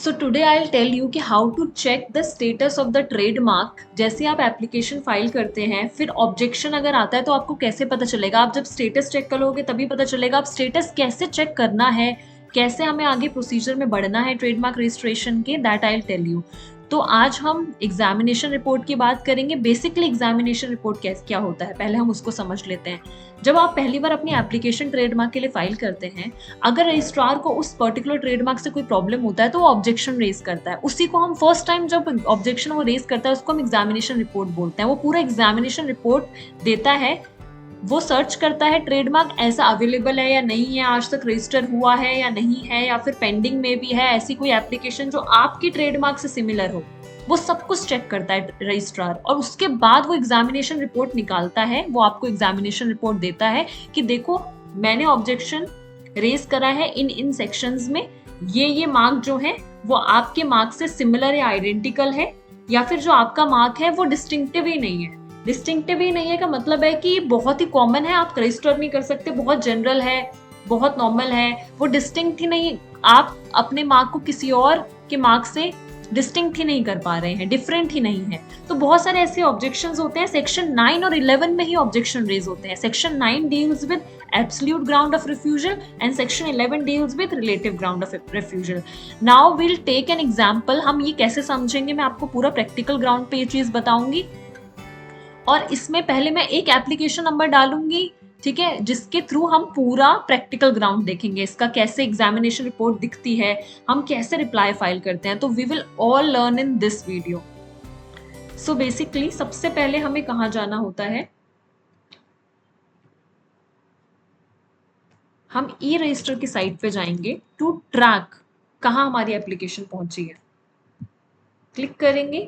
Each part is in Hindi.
So today I will tell you कि how to check the status of the trademark. जैसे आप एप्लीकेशन फाइल करते हैं, फिर ऑब्जेक्शन अगर आता है तो आपको कैसे पता चलेगा? आप जब स्टेटस चेक करोगे तभी पता चलेगा। आप स्टेटस कैसे चेक करना है, कैसे हमें आगे प्रोसीजर में बढ़ना है ट्रेडमार्क रजिस्ट्रेशन के, that I will tell you. तो आज हम एग्जामिनेशन रिपोर्ट की बात करेंगे। बेसिकली एग्जामिनेशन रिपोर्ट क्या होता है, पहले हम उसको समझ लेते हैं। जब आप पहली बार अपनी एप्लीकेशन ट्रेडमार्क के लिए फाइल करते हैं, अगर रजिस्ट्रार को उस पर्टिकुलर ट्रेडमार्क से कोई प्रॉब्लम होता है तो वो ऑब्जेक्शन रेज करता है। उसी को हम फर्स्ट टाइम जब ऑब्जेक्शन वो रेज करता है उसको हम एग्जामिनेशन रिपोर्ट बोलते हैं। वो पूरा एग्जामिनेशन रिपोर्ट देता है, वो सर्च करता है ट्रेडमार्क ऐसा अवेलेबल है या नहीं है, आज तक रजिस्टर हुआ है या नहीं है, या फिर पेंडिंग में भी है ऐसी कोई एप्लीकेशन जो आपकी ट्रेडमार्क से सिमिलर हो। वो सब कुछ चेक करता है रजिस्ट्रार, और उसके बाद वो एग्जामिनेशन रिपोर्ट निकालता है। वो आपको एग्जामिनेशन रिपोर्ट देता है कि देखो मैंने ऑब्जेक्शन रेज करा है इन इन सेक्शंस में, ये मार्क जो है वो आपके मार्क से सिमिलर या आइडेंटिकल है, या फिर जो आपका मार्क है वो डिस्टिंक्टिव ही नहीं है। डिस्टिंक्टिव ही नहीं है का मतलब है कि बहुत ही कॉमन है, आप रजिस्टर नहीं कर सकते, बहुत जनरल है, बहुत नॉर्मल है, वो डिस्टिंक्ट ही नहीं, आप अपने मार्क को किसी और के मार्क से डिस्टिंक्ट ही नहीं कर पा रहे हैं, डिफरेंट ही नहीं है। तो बहुत सारे ऐसे ऑब्जेक्शंस होते हैं। सेक्शन 9 और 11 में ही ऑब्जेक्शन रेज होते हैं। Section 9 deals with absolute ground of refusal and section 11 deals with relative ground of refusal. Now will take an example. हम ये कैसे समझेंगे, मैं आपको पूरा प्रैक्टिकल ग्राउंड पे ये चीज बताऊंगी। और इसमें पहले मैं एक एप्लीकेशन नंबर डालूंगी, ठीक है, जिसके थ्रू हम पूरा प्रैक्टिकल ग्राउंड देखेंगे, इसका कैसे एग्जामिनेशन रिपोर्ट दिखती है, हम कैसे रिप्लाई फाइल करते हैं। तो we will all learn in this video. So basically सबसे पहले हमें कहाँ जाना होता है, हम ई रजिस्टर की साइट पे जाएंगे टू ट्रैक कहाँ हमारी एप्लीकेशन पहुंची है। क्लिक करेंगे,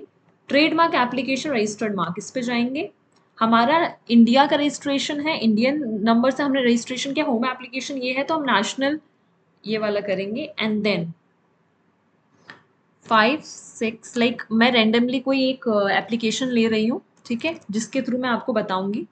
ट्रेडमार्क एप्लीकेशन रजिस्टर्ड मार्क, इस पे जाएंगे। हमारा इंडिया का रजिस्ट्रेशन है, इंडियन नंबर से हमने रजिस्ट्रेशन किया, होम एप्लीकेशन ये है तो हम नेशनल ये वाला करेंगे। एंड देन 5 6 लाइक मैं रेंडमली कोई एक एप्लीकेशन ले रही हूँ, ठीक है, जिसके थ्रू मैं आपको बताऊंगी।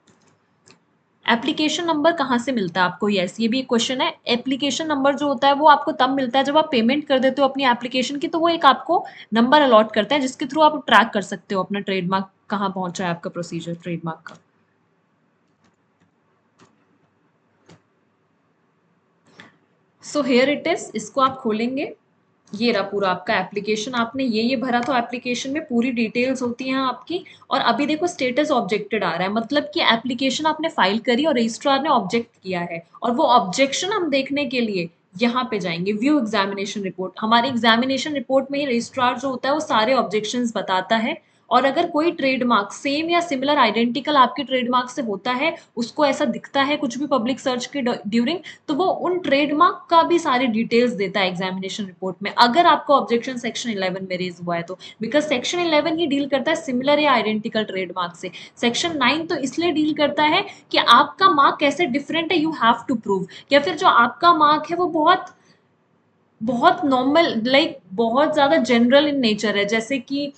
एप्लीकेशन नंबर कहाँ से मिलता है आपको? यस, ये भी एक क्वेश्चन है। एप्लीकेशन नंबर जो होता है वो आपको तब मिलता है जब आप पेमेंट कर देते हो अपनी एप्लीकेशन की, तो वो एक आपको नंबर अलॉट करता है जिसके थ्रू आप ट्रैक कर सकते हो अपना ट्रेडमार्क कहाँ पहुंचा है, आपका प्रोसीजर ट्रेडमार्क का। सो हेयर इट इज, इसको आप खोलेंगे, ये रहा पूरा आपका एप्लीकेशन। आपने ये भरा तो एप्लीकेशन में पूरी डिटेल्स होती हैं आपकी। और अभी देखो स्टेटस ऑब्जेक्टेड आ रहा है, मतलब कि एप्लीकेशन आपने फाइल करी और रजिस्ट्रार ने ऑब्जेक्ट किया है, और वो ऑब्जेक्शन हम देखने के लिए यहाँ पे जाएंगे, व्यू एग्जामिनेशन रिपोर्ट। हमारे एग्जामिनेशन रिपोर्ट में ही रजिस्ट्रार जो होता है वो सारे ऑब्जेक्शंस बताता है। और अगर कोई ट्रेडमार्क सेम या सिमिलर आइडेंटिकल आपके ट्रेडमार्क से होता है, उसको ऐसा दिखता है कुछ भी पब्लिक सर्च के ड्यूरिंग, तो वो उन ट्रेडमार्क का भी सारी डिटेल्स देता है एग्जामिनेशन रिपोर्ट में, अगर आपका ऑब्जेक्शन सेक्शन 11 में रेज हुआ है तो। बिकॉज सेक्शन 11 ही डील करता है सिमिलर या आइडेंटिकल ट्रेडमार्क से। सेक्शन 9 तो इसलिए डील करता है कि आपका मार्क कैसे डिफरेंट है, यू हैव टू प्रूव, या फिर जो आपका मार्क है वो बहुत बहुत नॉर्मल, लाइक बहुत ज्यादा जनरल इन नेचर है। जैसे कि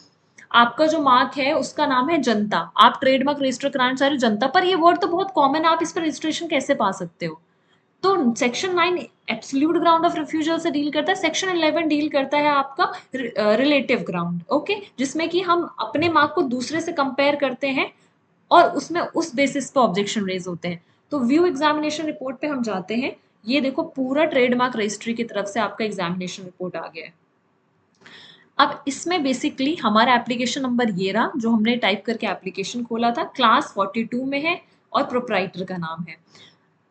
आपका जो मार्क है उसका नाम है जनता, आप ट्रेडमार्क रजिस्टर कराना चाह रहे हो जनता, पर ये वर्ड तो बहुत कॉमन है, आप इस पर रजिस्ट्रेशन कैसे पा सकते हो? तो section 9 absolute ground of refusal से डील करता है। सेक्शन 11 डील करता है आपका रिलेटिव ग्राउंड, ओके, जिसमें कि हम अपने मार्क को दूसरे से कंपेयर करते हैं और उसमें उस बेसिस पे ऑब्जेक्शन रेज होते हैं। तो व्यू एग्जामिनेशन रिपोर्ट पे हम जाते हैं। ये देखो पूरा ट्रेडमार्क रजिस्ट्री की तरफ से आपका एग्जामिनेशन रिपोर्ट आ गया है। अब इसमें बेसिकली हमारा एप्लीकेशन नंबर ये रहा जो हमने टाइप करके एप्लीकेशन खोला था, क्लास 42 में है और प्रोप्राइटर का नाम है।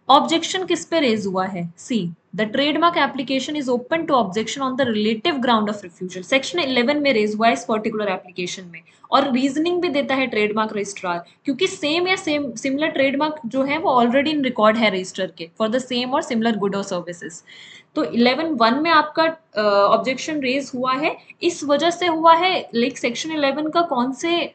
ऑब्जेक्शन किस पे रेज हुआ है? See, the trademark application is open to objection on the relative ground of refusal. Section 11 में रेज हुआ है इस पर्टिकुलर एप्लीकेशन में, और रीजनिंग भी देता है ट्रेडमार्क रजिस्ट्रार, क्योंकि सेम या सेम सिमिलर ट्रेडमार्क जो है वो ऑलरेडी इन रिकॉर्ड है रजिस्टर के फॉर द सेम और सिमिलर गुड और सर्विसेज। तो 11(1) में आपका ऑब्जेक्शन रेज हुआ है, इस वजह से हुआ है, लाइक सेक्शन 11 का कौन से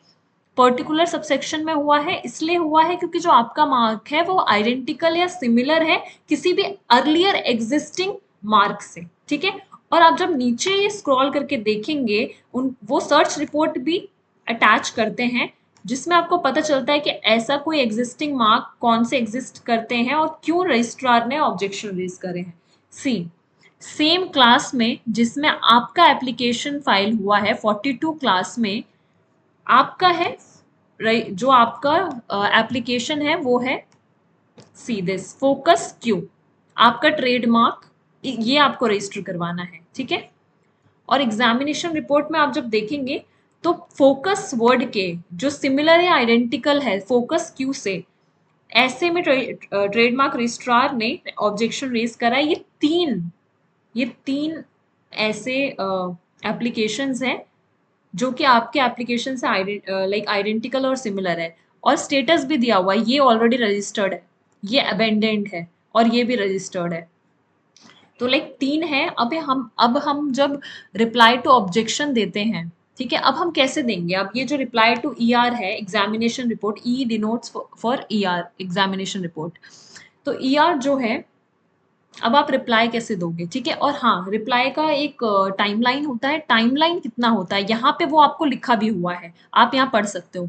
पर्टिकुलर सबसेक्शन में हुआ है? इसलिए हुआ है क्योंकि जो आपका मार्क है वो आइडेंटिकल या सिमिलर है किसी भी अर्लियर एग्जिस्टिंग मार्क से, ठीक है। और आप जब नीचे ये स्क्रॉल करके देखेंगे, उन वो सर्च रिपोर्ट भी अटैच करते हैं जिसमें आपको पता चलता है कि ऐसा कोई एग्जिस्टिंग मार्क कौन से एग्जिस्ट करते हैं और क्यों रजिस्ट्रार ने ऑब्जेक्शन रेज करे हैं। सी, सेम क्लास में जिसमें आपका एप्लीकेशन फाइल हुआ है 42 क्लास में आपका है, जो आपका एप्लीकेशन है वो है सी दिस फोकस क्यू, आपका ट्रेडमार्क ये आपको रजिस्टर करवाना है, ठीक है। और एग्जामिनेशन रिपोर्ट में आप जब देखेंगे तो फोकस वर्ड के जो सिमिलर या आइडेंटिकल है फोकस क्यू से, ऐसे में ट्रेडमार्क रजिस्ट्रार ने ऑब्जेक्शन रेज करा है। ये तीन ऐसे एप्लीकेशंस हैं जो कि आपके एप्लीकेशन से लाइक आइडेंटिकल और सिमिलर है, और स्टेटस भी दिया हुआ है, ये ऑलरेडी रजिस्टर्ड है, ये अबेंडेंड है, और ये भी रजिस्टर्ड है। तो लाइक तीन है। अब हम जब रिप्लाई टू ऑब्जेक्शन देते हैं, ठीक है, अब हम कैसे देंगे? अब ये जो रिप्लाई टू ईआर है, examination report, E denotes for ER, examination report. तो ईआर जो है, अब आप रिप्लाई कैसे दोगे, ठीक है। और हाँ, रिप्लाई का एक टाइमलाइन होता है। टाइमलाइन कितना होता है यहाँ पे वो आपको लिखा भी हुआ है, आप यहाँ पढ़ सकते हो।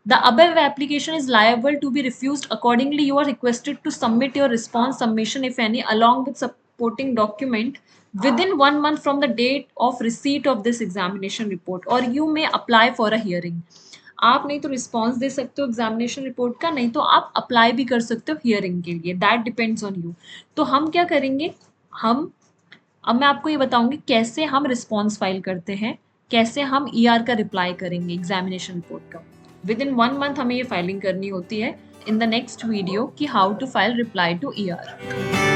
The above application is liable to be refused. Accordingly, you are requested to submit your response submission, if any, along with supporting document within 1 month from the date of receipt of this examination report, or you may apply for a hearing. आप नहीं तो रिस्पॉन्स दे सकते हो एग्जामिनेशन रिपोर्ट का, नहीं तो आप अप्लाई भी कर सकते हो हियरिंग के लिए, दैट डिपेंड्स ऑन यू। तो हम क्या करेंगे, हम अब मैं आपको ये बताऊंगी कैसे हम रिस्पॉन्स फाइल करते हैं, कैसे हम ईआर का रिप्लाई करेंगे एग्जामिनेशन रिपोर्ट का। विद इन 1 मंथ हमें ये फाइलिंग करनी होती है इन द नेक्स्ट वीडियो कि how to file reply to ER.